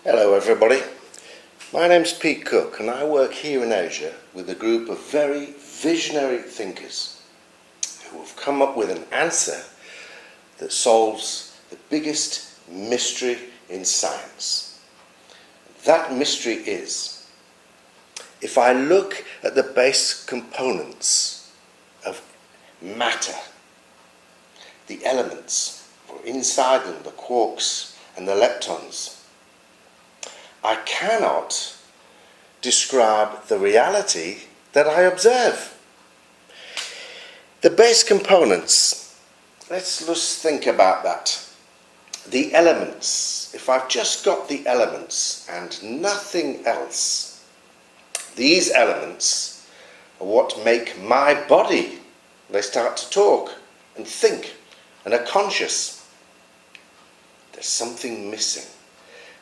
Hello everybody, my name's Pete Cook and I work here in Asia with a group of very visionary thinkers who have come up with an answer that solves the biggest mystery in science. That mystery is, if I look at the base components of matter, the elements, or inside them the quarks and the leptons, I cannot describe the reality that I observe. The base components, let's just think about that. The elements, if I've just got the elements and nothing else, these elements are what make my body. They start to talk and think and are conscious. There's something missing.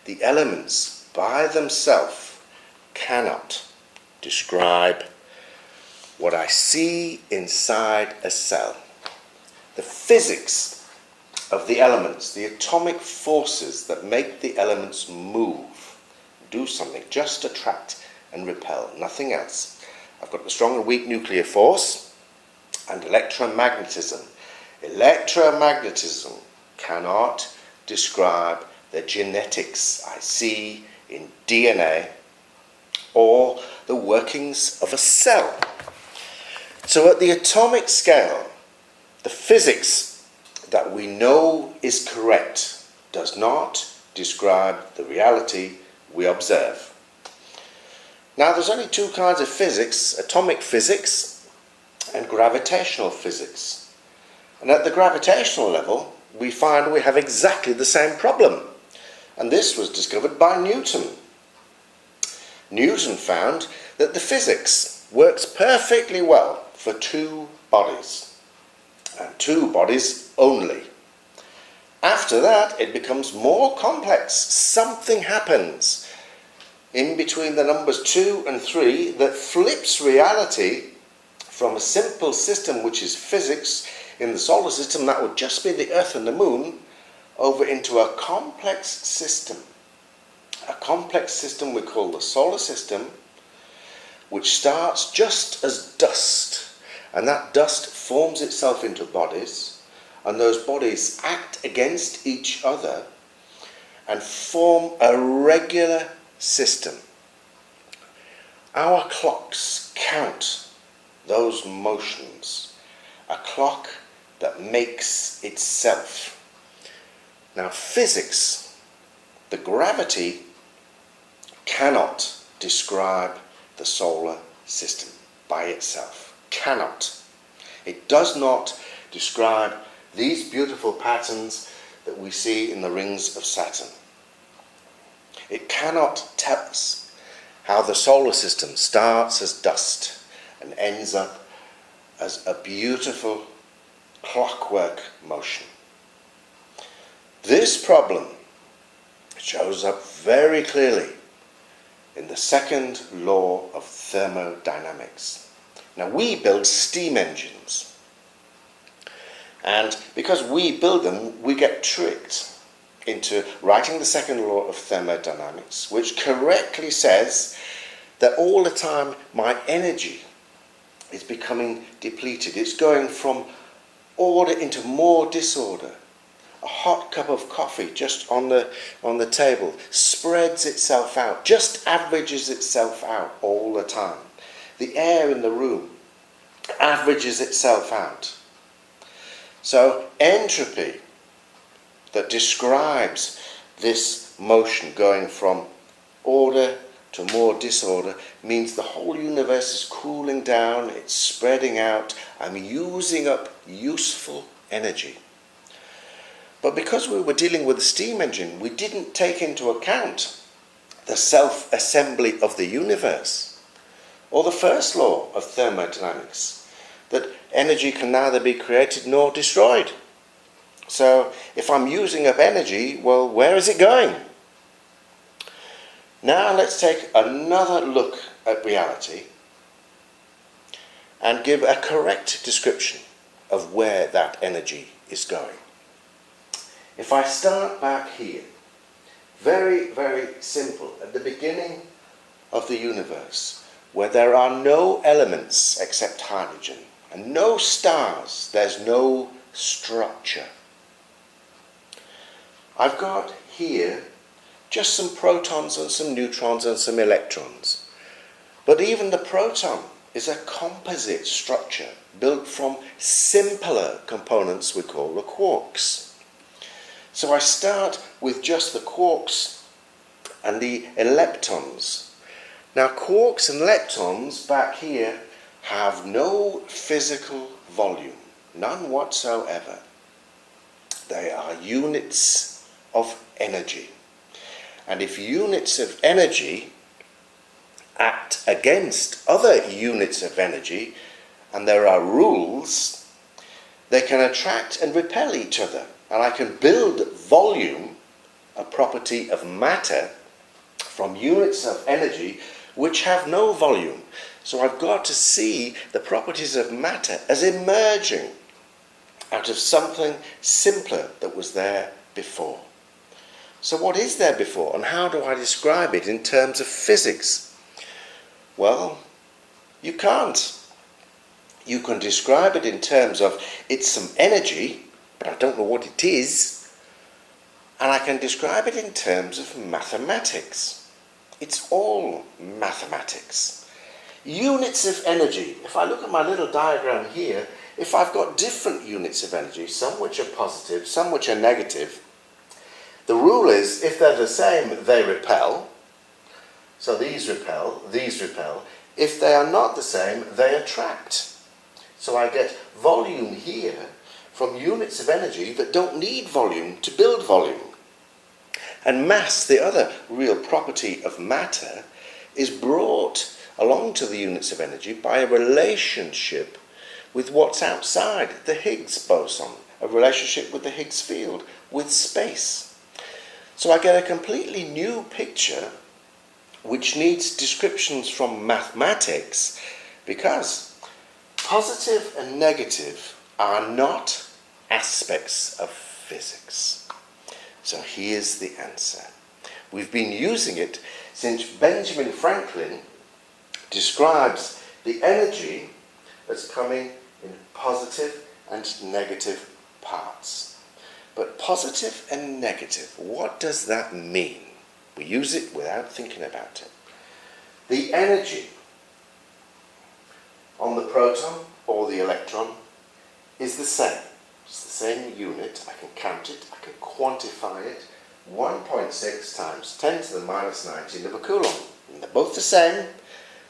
The elements by themselves cannot describe what I see inside a cell. The physics of the elements, the atomic forces that make the elements move, do something, just attract and repel, nothing else. I've got the strong and weak nuclear force and electromagnetism. Electromagnetism cannot describe the genetics I see in DNA or the workings of a cell. So at the atomic scale, the physics that we know is correct does not describe the reality we observe. Now there's only two kinds of physics, atomic physics and gravitational physics. And at the gravitational level, we find we have exactly the same problem. And this was discovered by Newton. Newton found that the physics works perfectly well for two bodies, and two bodies only. After that, it becomes more complex. Something happens in between the numbers 2 and 3 that flips reality from a simple system, which is physics in the solar system, that would just be the Earth and the Moon, over into a complex system. A complex system we call the solar system, which starts just as dust. And that dust forms itself into bodies, and those bodies act against each other and form a regular system. Our clocks count those motions. A clock that makes itself. Now physics, the gravity, cannot describe the solar system by itself. Cannot. It does not describe these beautiful patterns that we see in the rings of Saturn. It cannot tell us how the solar system starts as dust and ends up as a beautiful clockwork motion. This problem shows up very clearly in the second law of thermodynamics. Now we build steam engines, and because we build them, we get tricked into writing the second law of thermodynamics, which correctly says that all the time my energy is becoming depleted. It's going from order into more disorder. A hot cup of coffee just on the table spreads itself out, just averages itself out all the time. The air in the room averages itself out. So entropy that describes this motion going from order to more disorder means the whole universe is cooling down, it's spreading out, I'm using up useful energy. But because we were dealing with a steam engine, we didn't take into account the self-assembly of the universe, or the first law of thermodynamics, that energy can neither be created nor destroyed. So if I'm using up energy, well, where is it going? Now let's take another look at reality and give a correct description. of where that energy is going. If I start back here, very, very simple, at the beginning of the universe, where there are no elements except hydrogen, and no stars, there's no structure. I've got here just some protons and some neutrons and some electrons. But even the proton is a composite structure built from simpler components we call the quarks. So I start with just the quarks and the leptons. Now quarks and leptons back here have no physical volume, none whatsoever. They are units of energy. And if units of energy act against other units of energy, and there are rules, they can attract and repel each other. And I can build volume, a property of matter, from units of energy which have no volume. So I've got to see the properties of matter as emerging out of something simpler that was there before. So what is there before, and how do I describe it in terms of physics? Well, you can't. You can describe it in terms of it's some energy, but I don't know what it is, and I can describe it in terms of mathematics. It's all mathematics. Units of energy. If I look at my little diagram here, if I've got different units of energy, some which are positive, some which are negative, the rule is if they're the same, they repel. So these repel, these repel. If they are not the same, they attract. So I get volume here from units of energy that don't need volume to build volume. And mass, the other real property of matter, is brought along to the units of energy by a relationship with what's outside, the Higgs boson, a relationship with the Higgs field, with space. So I get a completely new picture which needs descriptions from mathematics, because positive and negative are not aspects of physics. So here's the answer. We've been using it since Benjamin Franklin describes the energy as coming in positive and negative parts. But positive and negative, what does that mean? We use it without thinking about it. The energy on the proton or the electron is the same. It's the same unit. I can count it, I can quantify it. 1.6 times 10 to the minus 19 of a coulomb. And they're both the same.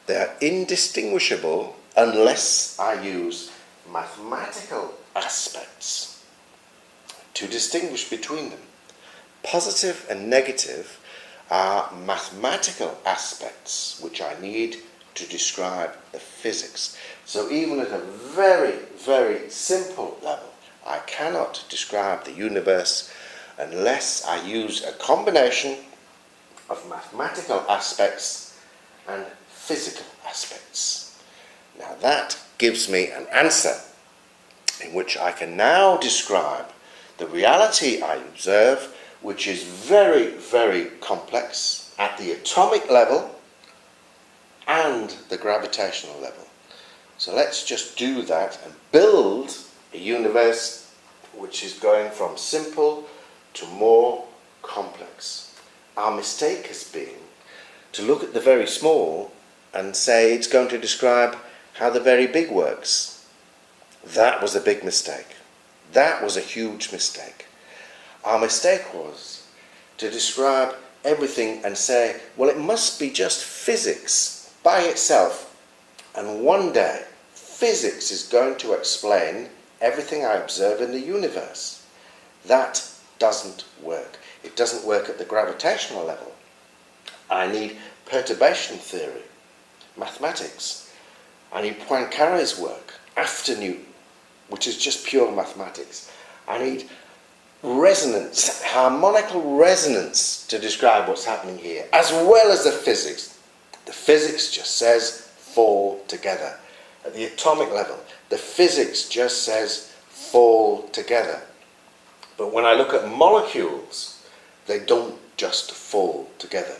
They are indistinguishable unless I use mathematical aspects to distinguish between them. Positive and negative are mathematical aspects which I need to describe the physics. So even at a very, very simple level, I cannot describe the universe unless I use a combination of mathematical aspects and physical aspects. Now that gives me an answer in which I can now describe the reality I observe, which is very, very complex at the atomic level and the gravitational level. So let's just do that and build a universe which is going from simple to more complex. Our mistake has been to look at the very small and say it's going to describe how the very big works. That was a big mistake. That was a huge mistake. Our mistake was to describe everything and say, well, it must be just physics by itself, and one day physics is going to explain everything I observe in the universe. That doesn't work. It doesn't work at the gravitational level. I need perturbation theory, mathematics. I need Poincaré's work after Newton, which is just pure mathematics. I need resonance, harmonical resonance to describe what's happening here, as well as the physics. The physics just says fall together. At the atomic level, the physics just says fall together. But when I look at molecules, they don't just fall together.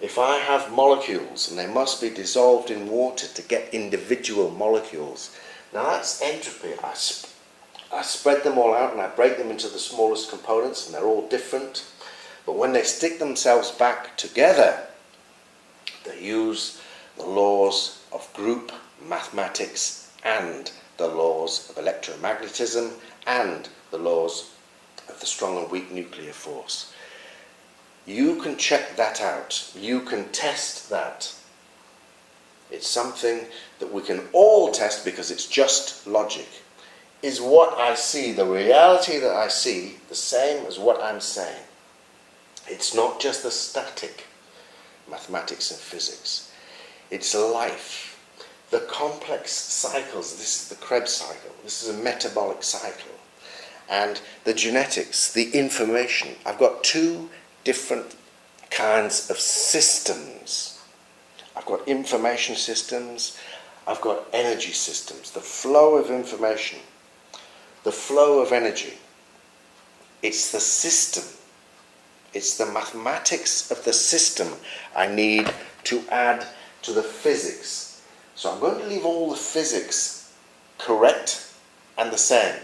If I have molecules and they must be dissolved in water to get individual molecules, now that's entropy. I spread them all out and I break them into the smallest components and they're all different. But when they stick themselves back together, they use the laws of group mathematics and the laws of electromagnetism and the laws of the strong and weak nuclear force. You can check that out. You can test that. It's something that we can all test because it's just logic. Is what I see, the reality that I see, the same as what I'm saying? It's not just the static mathematics and physics. It's life. The complex cycles. This is the Krebs cycle. This is a metabolic cycle. And the genetics, the information. I've got two different kinds of systems. I've got information systems, I've got energy systems. The flow of information, the flow of energy. It's the system. It's the mathematics of the system I need to add to the physics. So I'm going to leave all the physics correct and the same.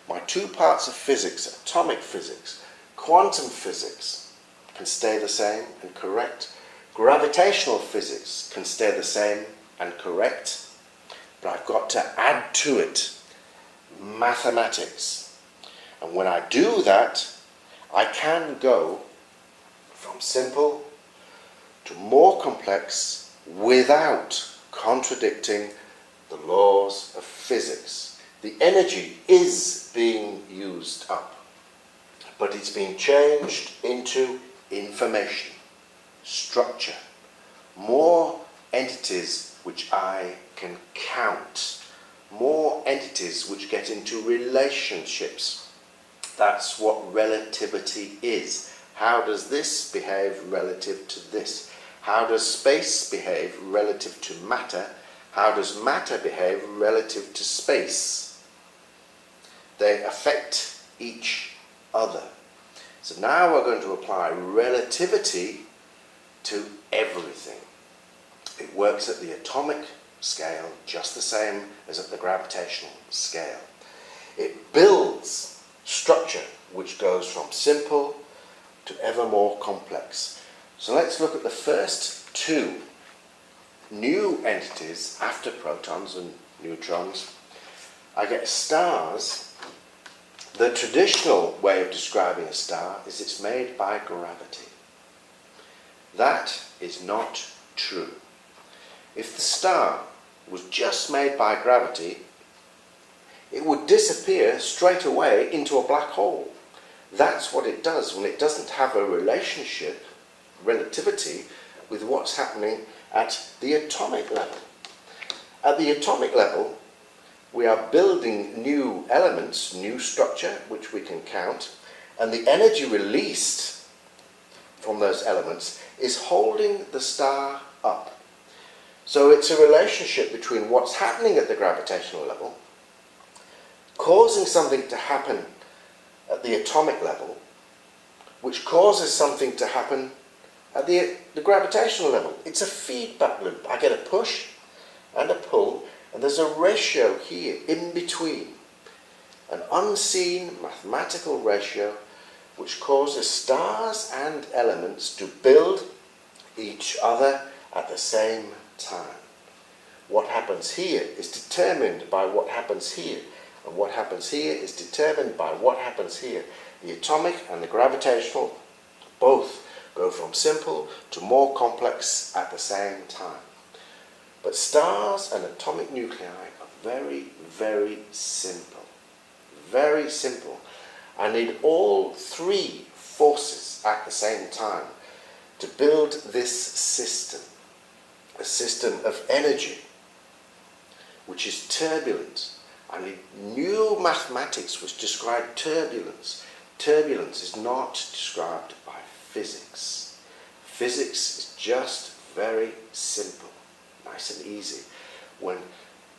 My two parts of physics, atomic physics, quantum physics, can stay the same and correct. Gravitational physics can stay the same and correct. But I've got to add to it mathematics. And when I do that, I can go from simple to more complex without contradicting the laws of physics. The energy is being used up, but it's being changed into information, structure, more entities which I can count, more entities which get into relationships. That's what relativity is. How does this behave relative to this? How does space behave relative to matter? How does matter behave relative to space? They affect each other. So now we're going to apply relativity to everything. It works at the atomic scale just the same as at the gravitational scale. It builds structure which goes from simple to ever more complex. So let's look at the first two new entities after protons and neutrons. I get stars. The traditional way of describing a star is it's made by gravity. That is not true. If the star was just made by gravity, it would disappear straight away into a black hole. That's what it does when it doesn't have a relationship, relativity, with what's happening at the atomic level. At the atomic level, we are building new elements, new structure, which we can count, and the energy released from those elements is holding the star up. So it's a relationship between what's happening at the gravitational level, causing something to happen at the atomic level, which causes something to happen at the gravitational level. It's a feedback loop. I get a push and a pull, and there's a ratio here in between, an unseen mathematical ratio which causes stars and elements to build each other at the same time. What happens here is determined by what happens here, and what happens here is determined by what happens here. The atomic and the gravitational both go from simple to more complex at the same time. But stars and atomic nuclei are very, very simple. Very simple. I need all three forces at the same time to build this system. A system of energy, which is turbulent. I need new mathematics which describe turbulence. Turbulence is not described by physics. Physics is just very simple, nice and easy. When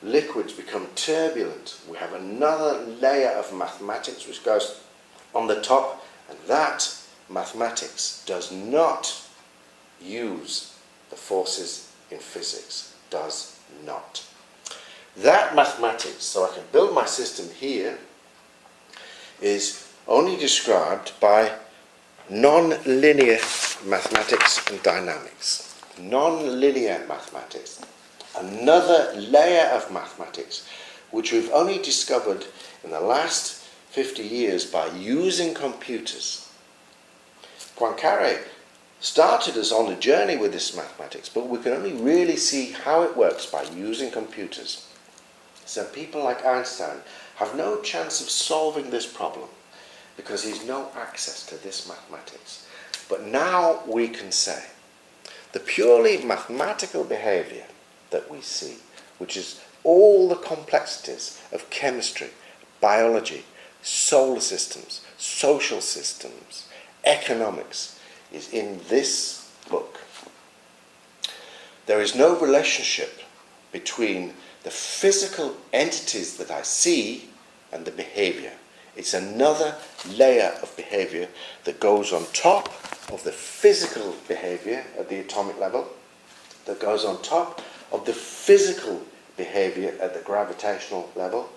liquids become turbulent, we have another layer of mathematics which goes on the top, and that mathematics does not use the forces in physics, does not. That mathematics, so I can build my system here, is only described by nonlinear mathematics and dynamics. Nonlinear mathematics, another layer of mathematics which we've only discovered in the last 50 years by using computers. Poincaré started us on a journey with this mathematics, but we can only really see how it works by using computers. So people like Einstein have no chance of solving this problem because he's no access to this mathematics. But now we can say the purely mathematical behavior that we see, which is all the complexities of chemistry, biology, solar systems, social systems, economics, is in this book. There is no relationship between the physical entities that I see and the behavior. It's another layer of behavior that goes on top of the physical behavior at the atomic level, that goes on top of the physical behavior at the gravitational level,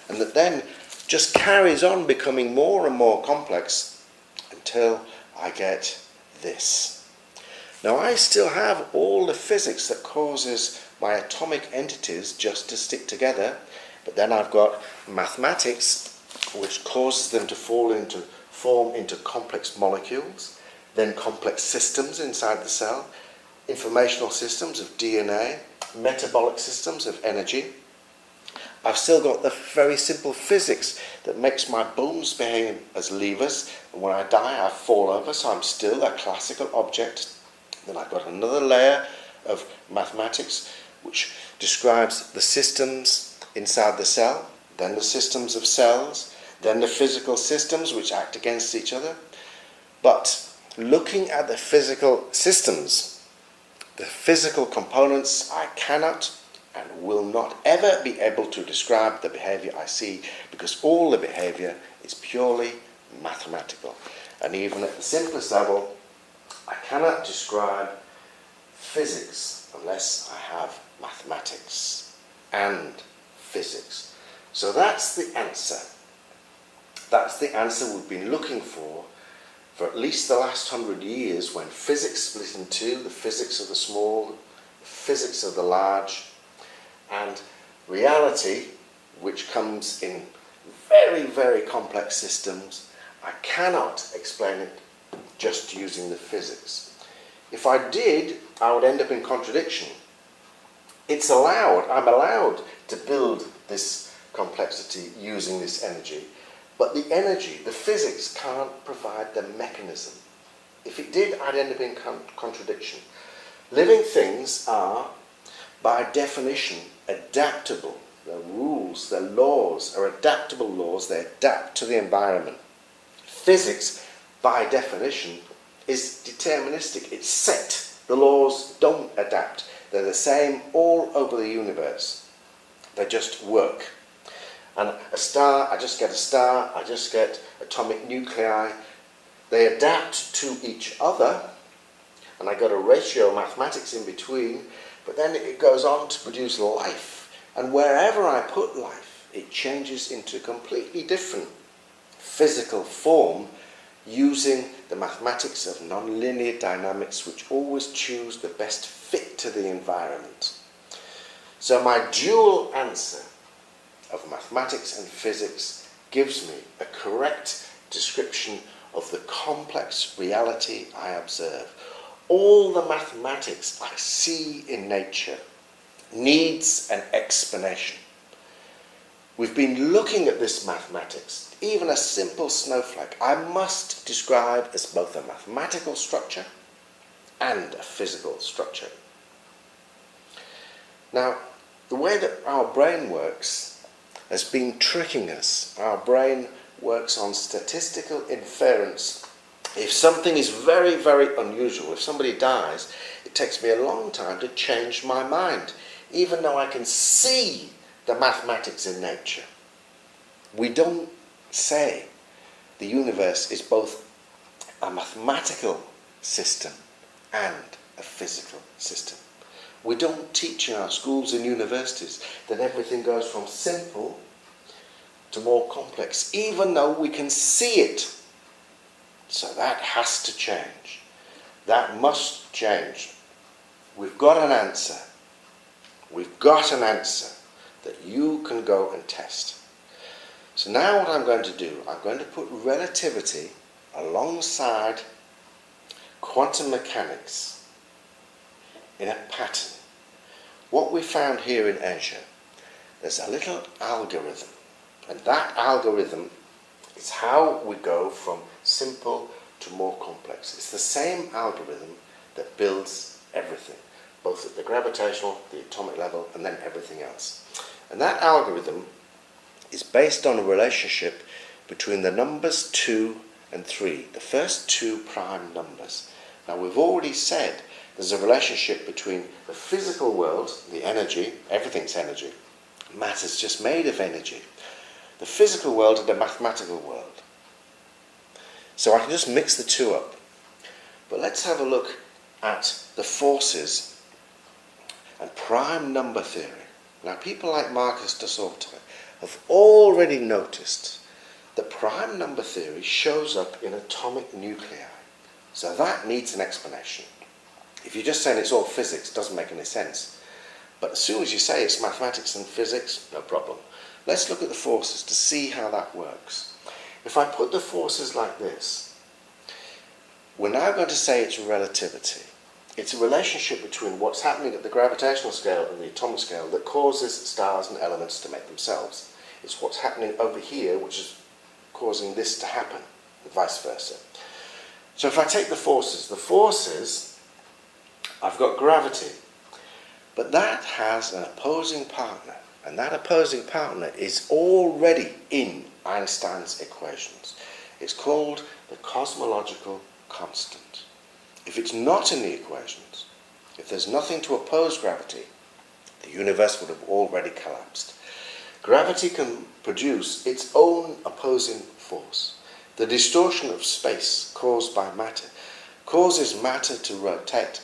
and that then just carries on becoming more and more complex until I get this. Now I still have all the physics that causes my atomic entities just to stick together, but then I've got mathematics which causes them to form into complex molecules, then complex systems inside the cell, informational systems of DNA, metabolic systems of energy. I've still got the very simple physics that makes my bones behave as levers, and when I die I fall over, so I'm still a classical object. Then I've got another layer of mathematics which describes the systems inside the cell, then the systems of cells, then the physical systems which act against each other. But looking at the physical systems, the physical components, I cannot and will not ever be able to describe the behavior I see, because all the behavior is purely mathematical. And even at the simplest level, I cannot describe physics unless I have mathematics and physics. So that's the answer. That's the answer we've been looking for at least the last 100 years, when physics split in two, the physics of the small, the physics of the large, and reality, which comes in very, very complex systems. I cannot explain it just using the physics. If I did, I would end up in contradiction. It's allowed, I'm allowed to build this complexity using this energy, but the energy, the physics, can't provide the mechanism. If it did, I'd end up in contradiction. Living things are, by definition, adaptable. Their rules, their laws are adaptable laws. They adapt to the environment. Physics, by definition, is deterministic. It's set. The laws don't adapt. They're the same all over the universe. They just work. And a star, I just get a star, I just get atomic nuclei. They adapt to each other, and I got a ratio of mathematics in between, but then it goes on to produce life. And wherever I put life, it changes into a completely different physical form using the mathematics of nonlinear dynamics, which always choose the best fit to the environment. So my dual answer of mathematics and physics gives me a correct description of the complex reality I observe. All the mathematics I see in nature needs an explanation. We've been looking at this mathematics, even a simple snowflake, I must describe as both a mathematical structure and a physical structure. Now, the way that our brain works has been tricking us. Our brain works on statistical inference. If something is very, very unusual, if somebody dies, it takes me a long time to change my mind, even though I can see the mathematics in nature. We don't say the universe is both a mathematical system and a physical system. We don't teach in our schools and universities that everything goes from simple to more complex, even though we can see it. So that has to change. That must change. We've got an answer. We've got an answer that you can go and test. So now what I'm going to do, I'm going to put relativity alongside quantum mechanics in a pattern. What we found here in Asia, there's a little algorithm, and that algorithm is how we go from simple to more complex. It's the same algorithm that builds everything, both at the gravitational, the atomic level, and then everything else. And that algorithm is based on a relationship between the numbers 2 and 3, the first two prime numbers. Now we've already said there's a relationship between the physical world, the energy, everything's energy, matter's just made of energy, the physical world and the mathematical world. So I can just mix the two up. But let's have a look at the forces and prime number theory. Now people like Marcus de Sauter have already noticed that prime number theory shows up in atomic nuclei. So that needs an explanation. If you're just saying it's all physics, it doesn't make any sense. But as soon as you say it's mathematics and physics, no problem. Let's look at the forces to see how that works. If I put the forces like this, we're now going to say it's relativity. It's a relationship between what's happening at the gravitational scale and the atomic scale that causes stars and elements to make themselves. It's what's happening over here which is causing this to happen, and vice versa. So if I take the forces, I've got gravity, but that has an opposing partner, and that opposing partner is already in Einstein's equations. It's called the cosmological constant. If it's not in the equations, if there's nothing to oppose gravity, the universe would have already collapsed. Gravity can produce its own opposing force. The distortion of space caused by matter causes matter to rotate,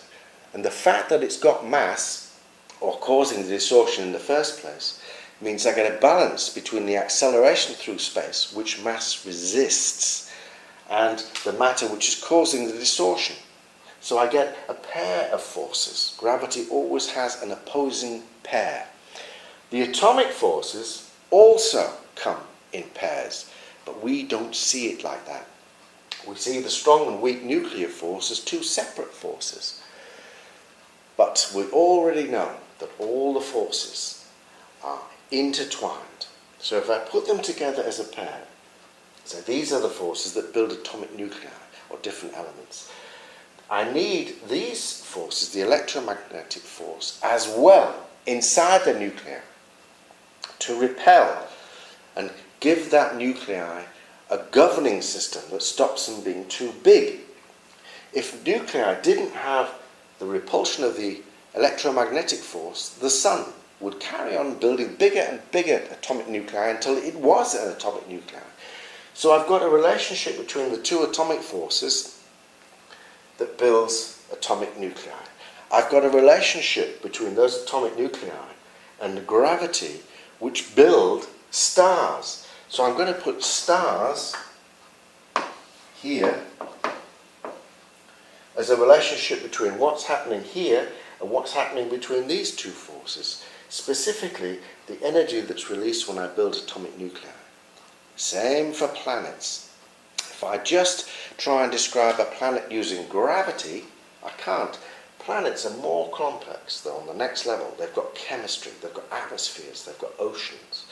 and the fact that it's got mass, or causing the distortion in the first place, means I get a balance between the acceleration through space, which mass resists, and the matter which is causing the distortion. So I get a pair of forces. Gravity always has an opposing pair. The atomic forces also come in pairs, but we don't see it like that. We see the strong and weak nuclear force as two separate forces. But we already know that all the forces are intertwined. So if I put them together as a pair, so these are the forces that build atomic nuclei, or different elements. I need these forces, the electromagnetic force, as well inside the nuclei to repel and give that nuclei a governing system that stops them being too big. If nuclei didn't have the repulsion of the electromagnetic force, the sun would carry on building bigger and bigger atomic nuclei until it was an atomic nuclei. So I've got a relationship between the two atomic forces that builds atomic nuclei. I've got a relationship between those atomic nuclei and the gravity which build stars. So I'm going to put stars here as a relationship between what's happening here and what's happening between these two forces, specifically the energy that's released when I build atomic nuclei. Same for planets. If I just try and describe a planet using gravity, I can't. Planets are more complex. They're on the next level. They've got chemistry, they've got atmospheres, they've got oceans.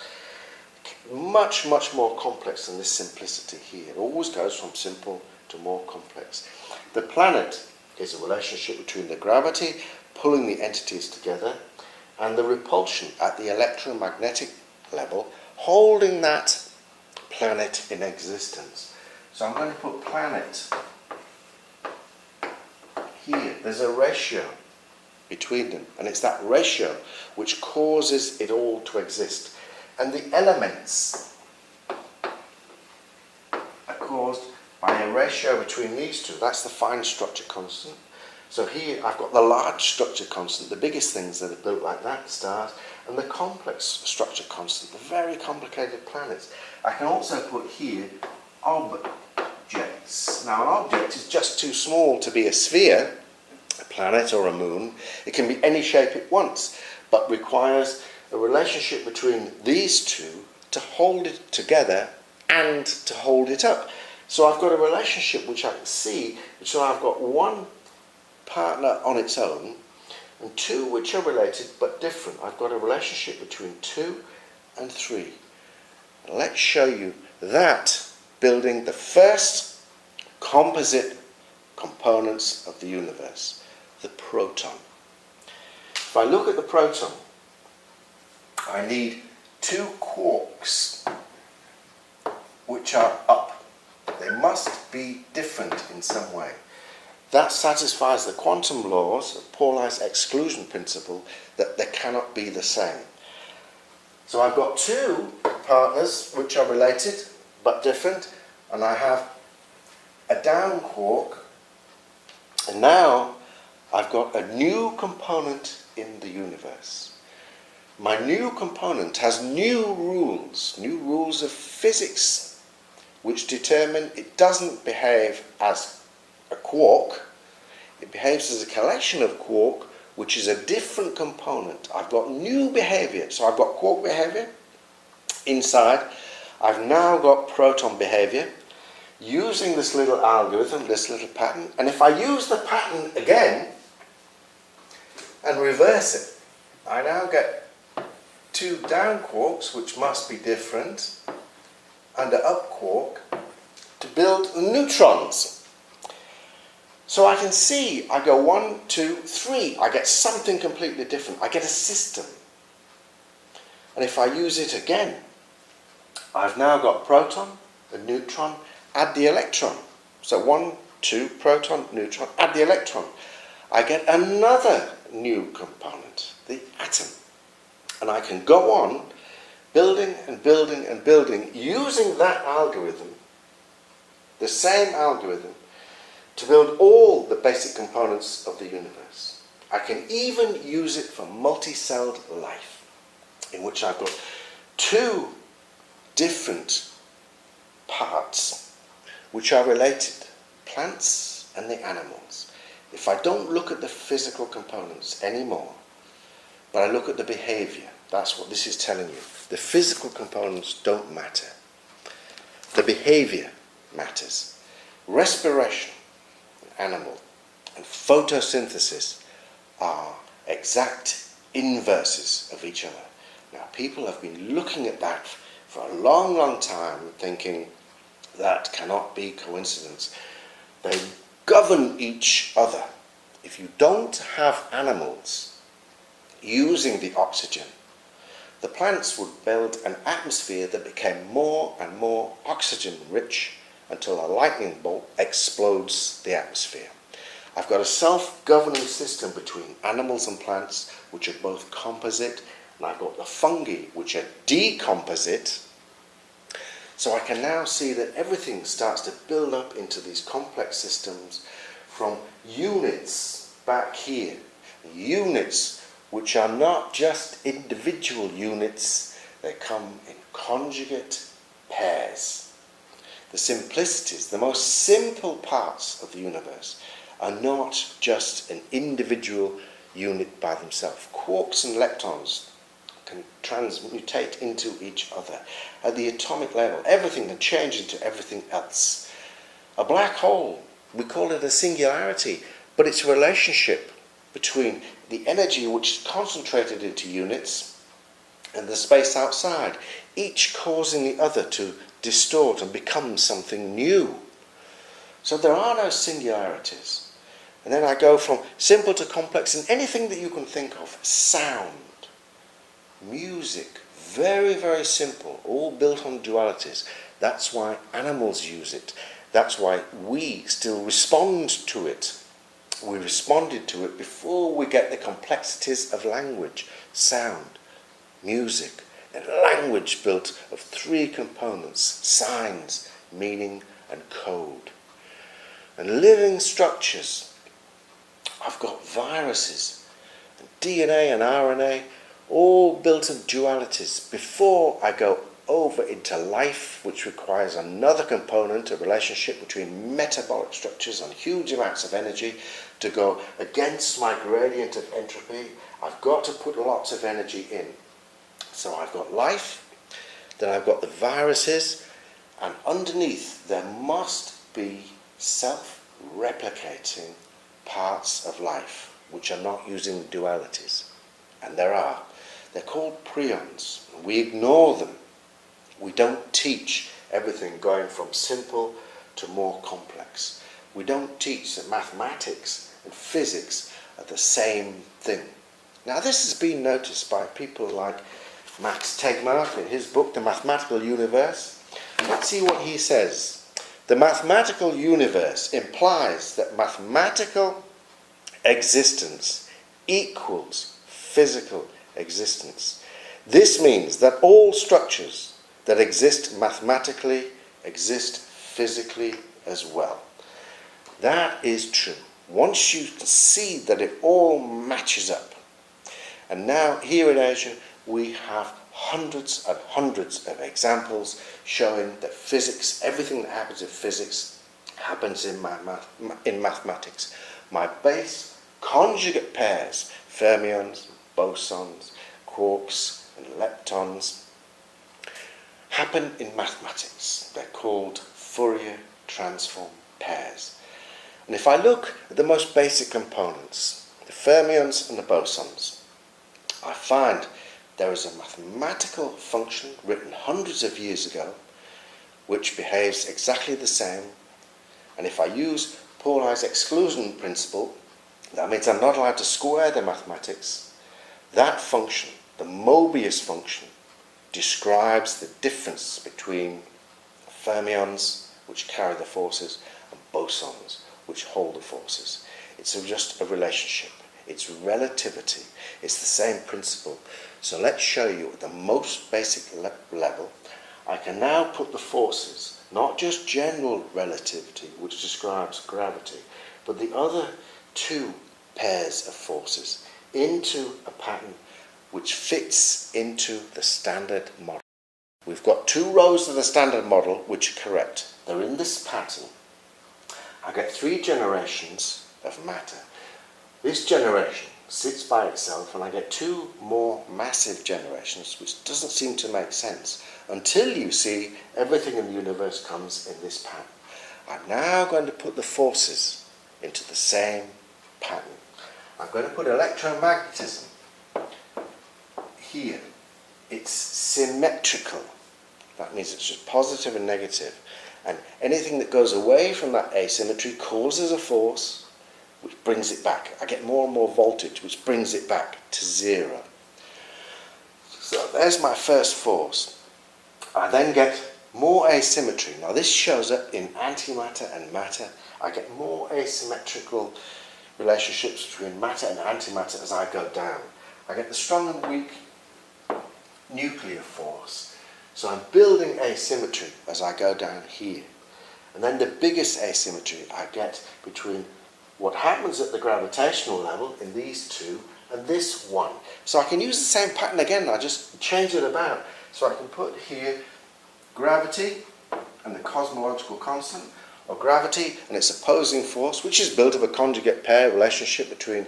Much, much more complex than this simplicity here. It always goes from simple to more complex. The planet is a relationship between the gravity pulling the entities together and the repulsion at the electromagnetic level holding that planet in existence. So I'm going to put planet here. There's a ratio between them. And it's that ratio which causes it all to exist. And the elements are caused by a ratio between these two. That's the fine structure constant. So here I've got the large structure constant, the biggest things that are built like that, stars, and the complex structure constant, the very complicated planets. I can also put here objects. Now an object is just too small to be a sphere, a planet or a moon. It can be any shape it wants, but requires a relationship between these two to hold it together and to hold it up. So I've got a relationship which I can see, so I've got one partner on its own and two which are related but different. I've got a relationship between 2 and 3. And let's show you that building the first composite components of the universe, the proton. If I look at the proton, I need 2 quarks which are up. They must be different in some way. That satisfies the quantum laws of Pauli's exclusion principle that they cannot be the same. So I've got 2 partners which are related but different, and I have a down quark, and now I've got a new component in the universe. My new component has new rules of physics, which determine it doesn't behave as a quark, it behaves as a collection of quark, which is a different component. I've got new behavior, so I've got quark behavior inside. I've now got proton behavior using this little algorithm, this little pattern, and if I use the pattern again and reverse it, I now get 2 down quarks, which must be different, and an up quark to build neutrons. So I can see, I go 1, 2, 3, I get something completely different. I get a system. And if I use it again, I've now got proton, a neutron, add the electron. So 1, 2, proton, neutron, add the electron. I get another new component, the atom. And I can go on building and building and building using that algorithm, the same algorithm, to build all the basic components of the universe. I can even use it for multi-celled life, in which I've got 2 different parts which are related, plants and the animals. If I don't look at the physical components anymore, but I look at the behavior, that's what this is telling you. The physical components don't matter. The behavior matters. Respiration, animal, and photosynthesis are exact inverses of each other. Now, people have been looking at that for a long, long time, thinking that cannot be coincidence. They govern each other. If you don't have animals using the oxygen, the plants would build an atmosphere that became more and more oxygen rich until a lightning bolt explodes the atmosphere. I've got a self-governing system between animals and plants, which are both composite, and I've got the fungi, which are decomposite. So I can now see that everything starts to build up into these complex systems from units back here, units which are not just individual units, they come in conjugate pairs. The simplicities, the most simple parts of the universe are not just an individual unit by themselves. Quarks and leptons can transmutate into each other. At the atomic level, everything can change into everything else. A black hole, we call it a singularity, but it's a relationship between the energy which is concentrated into units and the space outside, each causing the other to distort and become something new. So there are no singularities. And then I go from simple to complex in anything that you can think of. Sound, music, very, very simple, all built on dualities. That's why animals use it. That's why we still respond to it. we responded to it before we get the complexities of language, sound, music, and language built of three components: signs, meaning, and code. And living structures. I've got viruses, and DNA and RNA, all built of dualities before I go over into life, which requires another component, a relationship between metabolic structures and huge amounts of energy to go against my gradient of entropy. I've got to put lots of energy in. So I've got life, then I've got the viruses, and underneath there must be self-replicating parts of life which are not using dualities. And there are. They're called prions. We ignore them. We don't teach everything going from simple to more complex. We don't teach that mathematics and physics are the same thing. Now this has been noticed by people like Max Tegmark in his book, The Mathematical Universe. Let's see what he says. The mathematical universe implies that mathematical existence equals physical existence. This means that all structures that exist mathematically exist physically as well. That is true. Once you can see that it all matches up. And now here in Asia we have hundreds and hundreds of examples showing that physics, everything that happens in physics, happens in mathematics. My base conjugate pairs, fermions, bosons, quarks and leptons, happen in mathematics. They're called Fourier transform pairs. And if I look at the most basic components, the fermions and the bosons, I find there is a mathematical function written hundreds of years ago which behaves exactly the same. And if I use Pauli's exclusion principle, that means I'm not allowed to square the mathematics. That function, the Mobius function, describes the difference between fermions, which carry the forces, and bosons, which hold the forces. It's just a relationship. It's relativity. It's the same principle. So let's show you at the most basic level. I can now put the forces, not just general relativity, which describes gravity, but the other two pairs of forces into a pattern which fits into the standard model. We've got two rows of the standard model which are correct. They're in this pattern. I get three generations of matter. This generation sits by itself and I get two more massive generations, which doesn't seem to make sense until you see everything in the universe comes in this pattern. I'm now going to put the forces into the same pattern. I'm going to put electromagnetism here. It's symmetrical. That means it's just positive and negative. And anything that goes away from that asymmetry causes a force which brings it back. I get more and more voltage which brings it back to zero. So there's my first force. I then get more asymmetry. Now this shows up in antimatter and matter. I get more asymmetrical relationships between matter and antimatter as I go down. I get the strong and weak nuclear force. So I'm building asymmetry as I go down here. And then the biggest asymmetry I get between what happens at the gravitational level in these two and this one. So I can use the same pattern again, I just change it about. So I can put here gravity and the cosmological constant, or gravity and its opposing force, which is built of a conjugate pair relationship between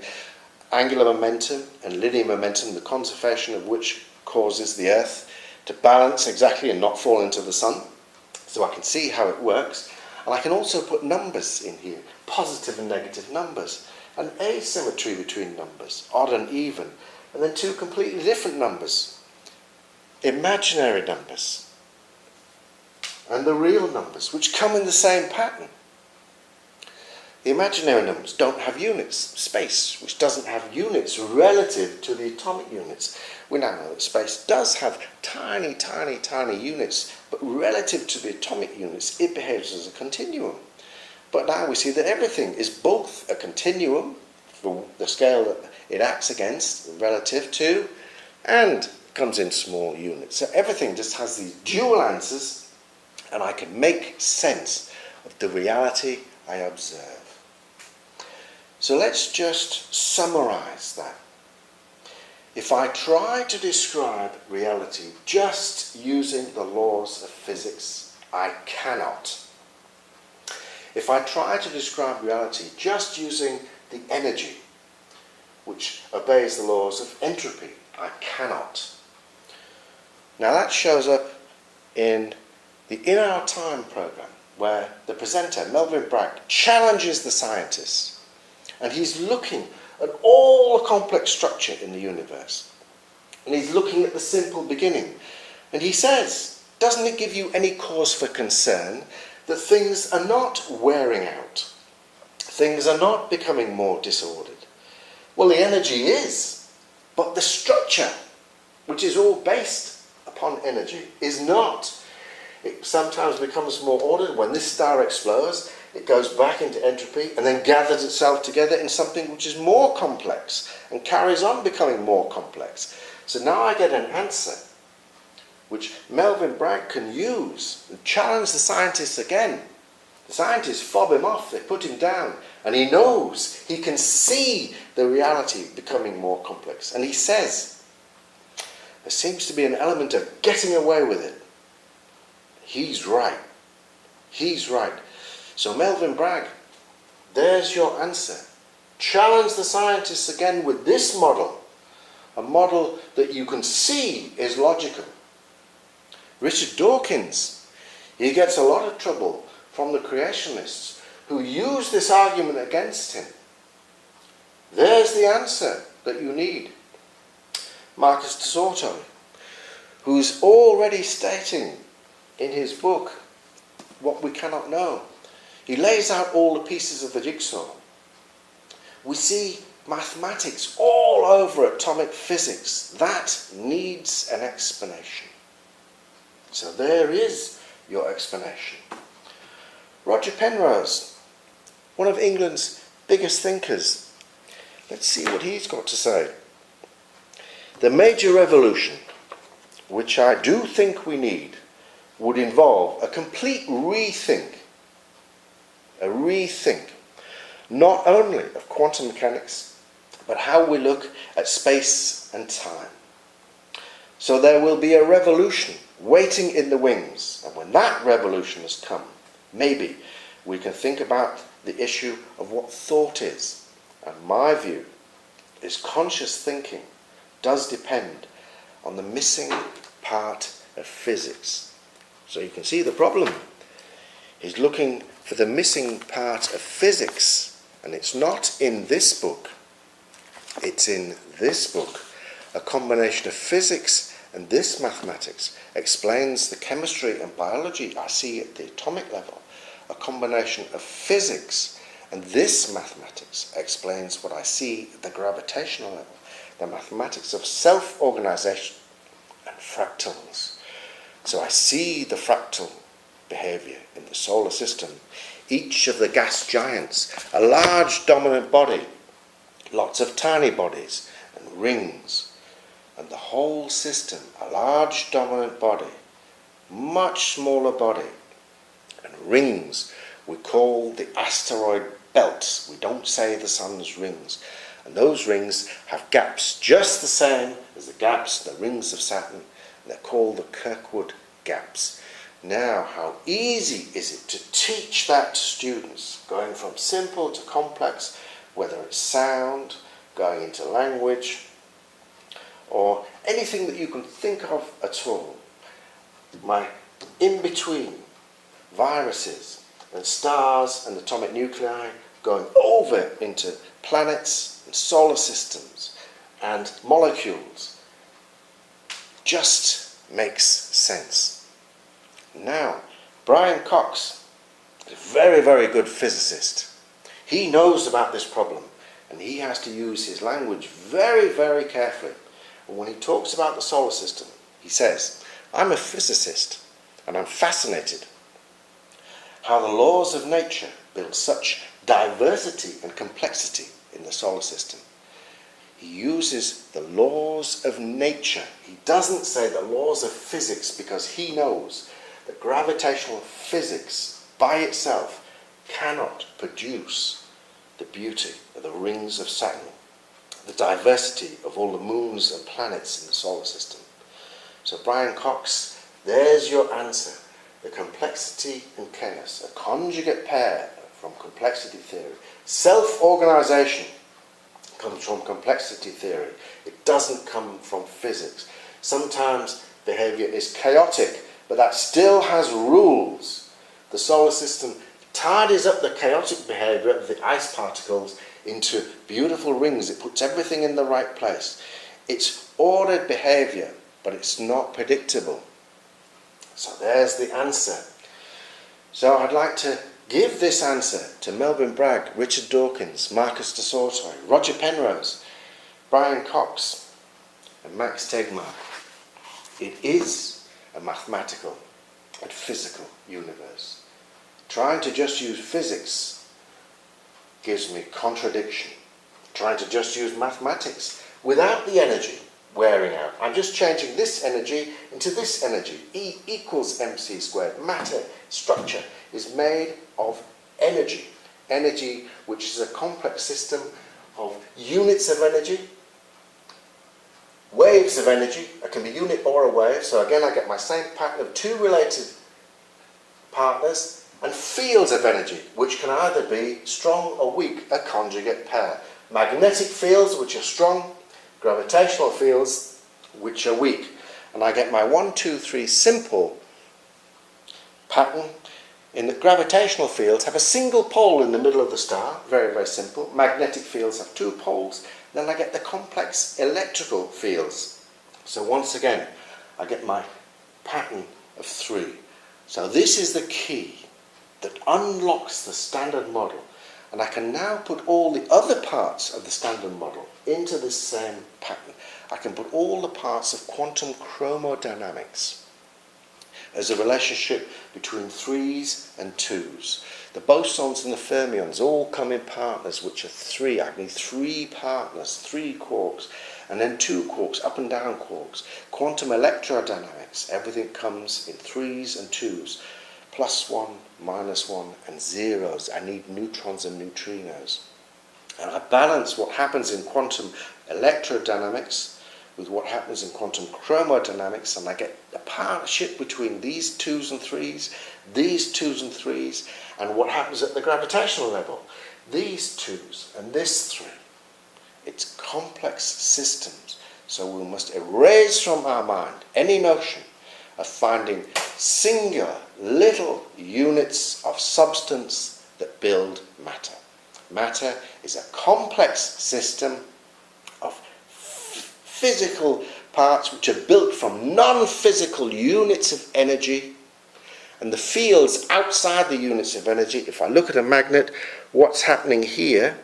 angular momentum and linear momentum, the conservation of which causes the Earth to balance exactly and not fall into the sun. So I can see how it works. And I can also put numbers in here, positive and negative numbers, and asymmetry between numbers, odd and even, and then two completely different numbers, imaginary numbers, and the real numbers, which come in the same pattern. The imaginary numbers don't have units, space, which doesn't have units relative to the atomic units. We now know that space does have tiny, tiny, tiny units, but relative to the atomic units, it behaves as a continuum. But now we see that everything is both a continuum for the scale that it acts against, relative to, and comes in small units. So everything just has these dual answers, and I can make sense of the reality I observe. So let's just summarize that. If I try to describe reality just using the laws of physics, I cannot. If I try to describe reality just using the energy, which obeys the laws of entropy, I cannot. Now that shows up in the In Our Time program, where the presenter, Melvin Bragg, challenges the scientists, and he's looking at all the complex structure in the universe. And he's looking at the simple beginning. And he says, doesn't it give you any cause for concern that things are not wearing out? Things are not becoming more disordered. Well, the energy is, but the structure, which is all based upon energy, is not. It sometimes becomes more ordered. When this star explodes, it goes back into entropy and then gathers itself together in something which is more complex and carries on becoming more complex. So now I get an answer which Melvin Bragg can use and challenge the scientists again. The scientists fob him off, they put him down, and he knows, he can see the reality becoming more complex. And he says, there seems to be an element of getting away with it. He's right. He's right. So Melvin Bragg, there's your answer. Challenge the scientists again with this model, a model that you can see is logical. Richard Dawkins, he gets a lot of trouble from the creationists who use this argument against him. There's the answer that you need. Marcus de Sorto, who's already stating in his book what we cannot know. He lays out all the pieces of the jigsaw. We see mathematics all over atomic physics. That needs an explanation. So there is your explanation. Roger Penrose, one of England's biggest thinkers. Let's see what he's got to say. The major revolution, which I do think we need, would involve a complete rethink, not only of quantum mechanics, but how we look at space and time. So there will be a revolution waiting in the wings, and when that revolution has come, maybe we can think about the issue of what thought is. And my view is conscious thinking does depend on the missing part of physics. So you can see the problem. He's looking for the missing part of physics, and it's not in this book. It's in this book. A combination of physics and this mathematics explains the chemistry and biology I see at the atomic level. A combination of physics and this mathematics explains what I see at the gravitational level. The mathematics of self-organization and fractals. So I see the fractal behavior in the solar system. Each of the gas giants, a large dominant body, lots of tiny bodies and rings, and the whole system, a large dominant body, much smaller body, and rings we call the asteroid belts. We don't say the sun's rings. And those rings have gaps just the same as the gaps, the rings of Saturn. They're called the Kirkwood gaps. Now, how easy is it to teach that to students, going from simple to complex, whether it's sound, going into language, or anything that you can think of at all. My in-between, viruses and stars and atomic nuclei going over into planets and solar systems and molecules just makes sense. Now, Brian Cox is a very, very good physicist. He knows about this problem, and he has to use his language very, very carefully. And when he talks about the solar system, he says, I'm a physicist, and I'm fascinated how the laws of nature build such diversity and complexity in the solar system? He uses the laws of nature. He doesn't say the laws of physics, because he knows that gravitational physics by itself cannot produce the beauty of the rings of Saturn, the diversity of all the moons and planets in the solar system. So Brian Cox, there's your answer. The complexity and chaos, a conjugate pair from complexity theory. Self-organization comes from complexity theory. It doesn't come from physics. Sometimes behavior is chaotic, but that still has rules. The solar system tidies up the chaotic behavior of the ice particles into beautiful rings. It puts everything in the right place. It's ordered behavior, but it's not predictable. So there's the answer. So I'd like to give this answer to Melvin Bragg, Richard Dawkins, Marcus de Sautoy, Roger Penrose, Brian Cox, and Max Tegmark. It is a mathematical and physical universe. Trying to just use physics gives me contradiction. Trying to just use mathematics without the energy wearing out. I'm just changing this energy into this energy. E equals mc squared. Matter structure is made of energy. Energy, which is a complex system of units of energy, waves of energy. It can be unit or a wave. So again, I get my same pattern of two related partners, and fields of energy, which can either be strong or weak, a conjugate pair. Magnetic fields, which are strong, gravitational fields, which are weak. And I get my 1, 2, 3 simple pattern. In the gravitational fields have a single pole in the middle of the star, very, very simple. Magnetic fields have 2 poles. Then I get the complex electrical fields. So once again, I get my pattern of 3. So this is the key that unlocks the standard model, and I can now put all the other parts of the standard model into this same pattern. I can put all the parts of quantum chromodynamics as a relationship between 3s and 2s. The bosons and the fermions all come in partners, which are 3. I need 3 partners, 3 quarks, and then 2 quarks, up and down quarks. Quantum electrodynamics, everything comes in 3s and 2s. +1, -1, and zeros. I need neutrons and neutrinos. And I balance what happens in quantum electrodynamics with what happens in quantum chromodynamics, and I get a partnership between these 2s and 3s, these 2s and 3s, and what happens at the gravitational level. These 2s and this 3. It's complex systems, so we must erase from our mind any notion of finding singular little units of substance that build matter. Matter is a complex system of physical parts which are built from non-physical units of energy, and the fields outside the units of energy, if I look at a magnet, what's happening here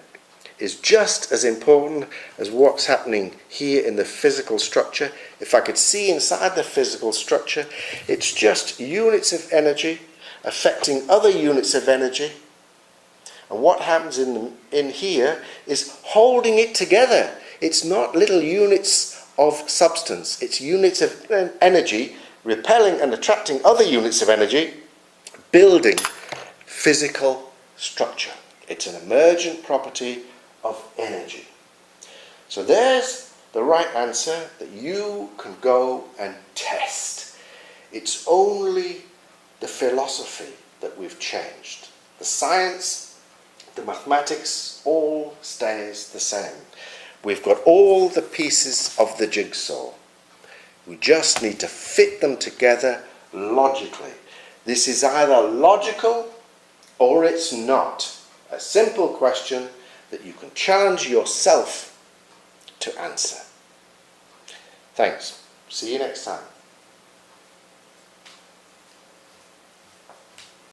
is just as important as what's happening here in the physical structure. If I could see inside the physical structure, it's just units of energy affecting other units of energy. And what happens in here is holding it together. It's not little units of substance. It's units of energy repelling and attracting other units of energy, building physical structure. It's an emergent property of energy. So there's the right answer that you can go and test. It's only the philosophy that we've changed. The science, the mathematics, all stays the same. We've got all the pieces of the jigsaw. We just need to fit them together logically. This is either logical or it's not. A simple question that you can challenge yourself to answer. Thanks. See you next time.